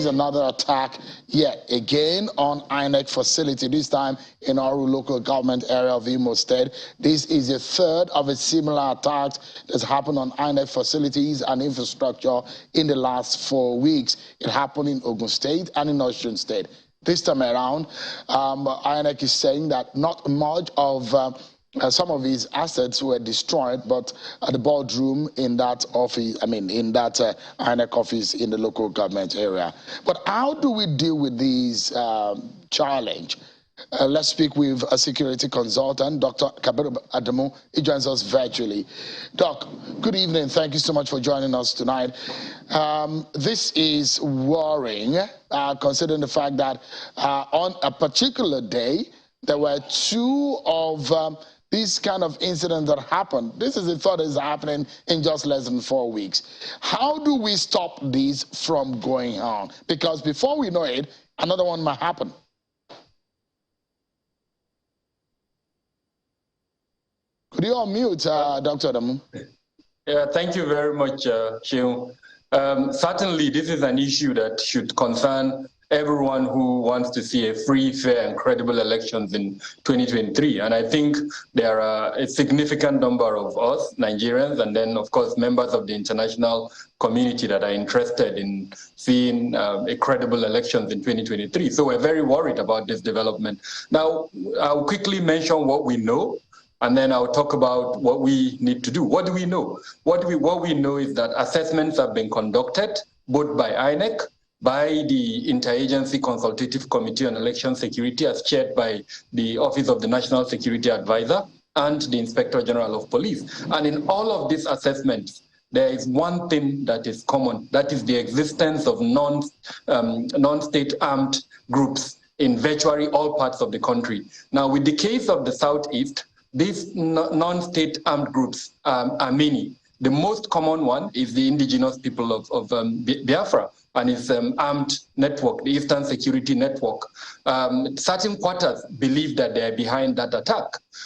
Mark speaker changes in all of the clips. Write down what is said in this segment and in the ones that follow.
Speaker 1: another attack yet again on INEC facility, this time in our local government area of Imo State. This is the third of a similar attack that's happened on INEC facilities and infrastructure in the last 4 weeks. It happened in Ogun State and in Osun State. This time around, INEC is saying that not much of some of his assets were destroyed, but at the boardroom in that office, in that INEC office in the local government area. But how do we deal with these challenge? Let's speak with a security consultant, Dr. Kabiru Adamu. He joins us virtually. Doc, good evening. Thank you so much for joining us tonight. This is worrying, considering the fact that on a particular day, there were two of these kind of incidents that happened. This is the third is happening in just less than 4 weeks. How do we stop these from going on? Because before we know it, another one might happen. Could you unmute, Dr. Adamu?
Speaker 2: Yeah, thank you very much, Sheung. Certainly, this is an issue that should concern everyone who wants to see a free, fair, and credible elections in 2023. And I think there are a significant number of us, Nigerians, and then, of course, members of the international community that are interested in seeing a credible elections in 2023. So we're very worried about this development. Now, I'll quickly mention what we know, and then I'll talk about what we need to do. What do we know? What we know is that assessments have been conducted, both by INEC, by the Interagency Consultative Committee on Election Security, as chaired by the Office of the National Security Advisor and the Inspector General of Police. And in all of these assessments, there is one thing that is common, that is the existence of non-state armed groups in virtually all parts of the country. Now, with the case of the Southeast, these non-state armed groups are many. The most common one is the indigenous people of Biafra and its armed network, the Eastern Security Network. Certain quarters believe that they're behind that attack.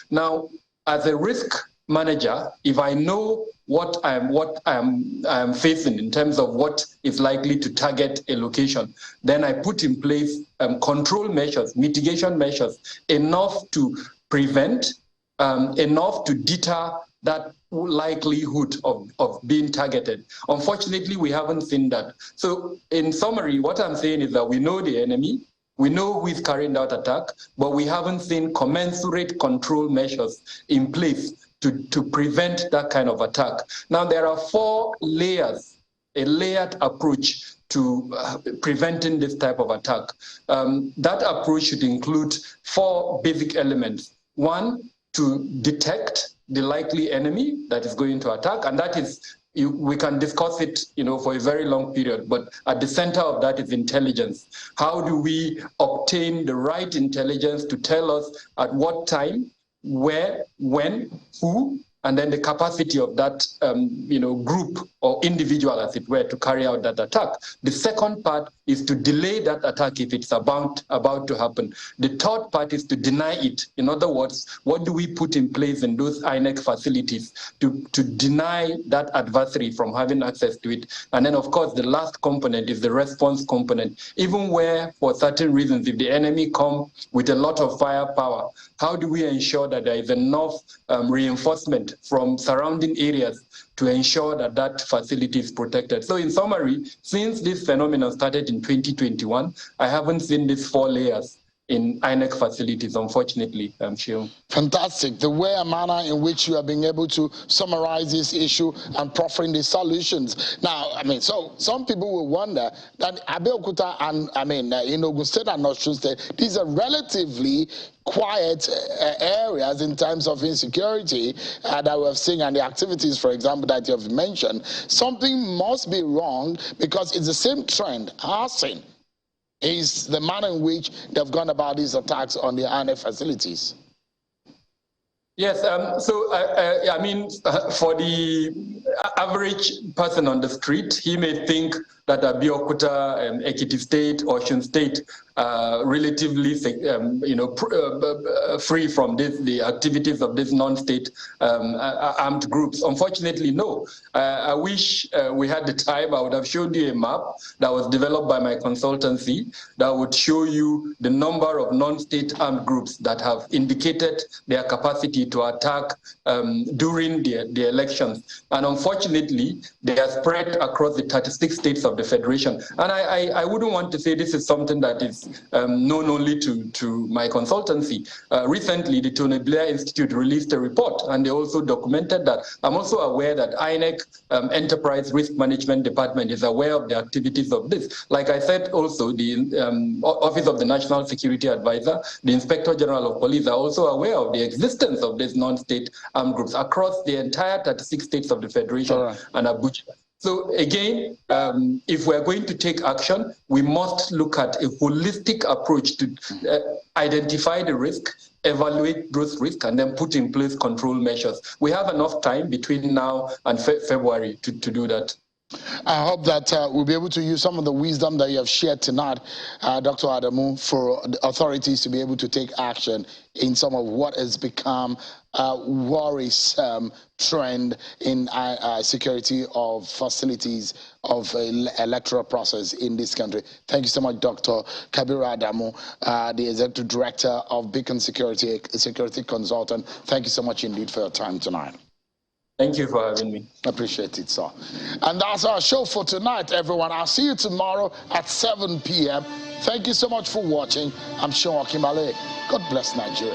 Speaker 2: Now, as a risk manager, if I know what I'm facing in terms of what is likely to target a location, then I put in place control measures, mitigation measures, enough to prevent, enough to deter that likelihood of being targeted. Unfortunately, we haven't seen that. So in summary, what I'm saying is that we know the enemy, we know who is carrying out attack, but we haven't seen commensurate control measures in place to prevent that kind of attack. Now, there are 4 layers, a layered approach to preventing this type of attack. That approach should include 4 basic elements. 1, to detect the likely enemy that is going to attack, and that is, we can discuss it, for a very long period, but at the center of that is intelligence. How do we obtain the right intelligence to tell us at what time, where, when, who, and then the capacity of that group or individual, as it were, to carry out that attack. The second part is to delay that attack if it's about to happen. The third part is to deny it. In other words, what do we put in place in those INEC facilities to deny that adversary from having access to it? And then, of course, the last component is the response component. Even where, for certain reasons, if the enemy come with a lot of firepower, how do we ensure that there is enough reinforcement from surrounding areas to ensure that that facility is protected? So in summary, since this phenomenon started in 2021, I haven't seen these 4 layers in INEC facilities, unfortunately, I'm sure.
Speaker 1: Fantastic. The way and manner in which you are being able to summarize this issue and proffering the solutions. Now, so some people will wonder that Abeokuta and, in Ogun State and Osun State, these are relatively quiet areas in terms of insecurity that we have seen, and the activities, for example, that you have mentioned. Something must be wrong, because it's the same trend. Arson is the manner in which they've gone about these attacks on the INEC facilities.
Speaker 2: Yes, for the average person on the street, he may think that Abeokuta, Ekiti State, Osun State relatively, free from the activities of these non-state armed groups. Unfortunately, no. I wish we had the time. I would have showed you a map that was developed by my consultancy that would show you the number of non-state armed groups that have indicated their capacity to attack during the elections. And unfortunately, they are spread across the 36 states of the Federation. And I wouldn't want to say this is something that is known only to my consultancy. Recently, the Tony Blair Institute released a report, and they also documented that. I'm also aware that INEC Enterprise Risk Management Department is aware of the activities of this. Like I said, also the Office of the National Security Advisor, the Inspector General of Police are also aware of the existence of these non-state armed groups across the entire 36 states of the Federation and Abuja. So again, if we're going to take action, we must look at a holistic approach to identify the risk, evaluate those risks, and then put in place control measures. We have enough time between now and February to do that.
Speaker 1: I hope that we'll be able to use some of the wisdom that you have shared tonight, Dr. Adamu, for the authorities to be able to take action in some of what has become a worrisome trend in security of facilities of electoral process in this country. Thank you so much, Dr. Kabiru Adamu, the Executive Director of Beacon Security, a security consultant. Thank you so much indeed for your time tonight.
Speaker 2: Thank you for having me.
Speaker 1: Appreciate it, sir. And that's our show for tonight, everyone. I'll see you tomorrow at 7 p.m. Thank you so much for watching. I'm Sean Kimale. God bless Nigeria.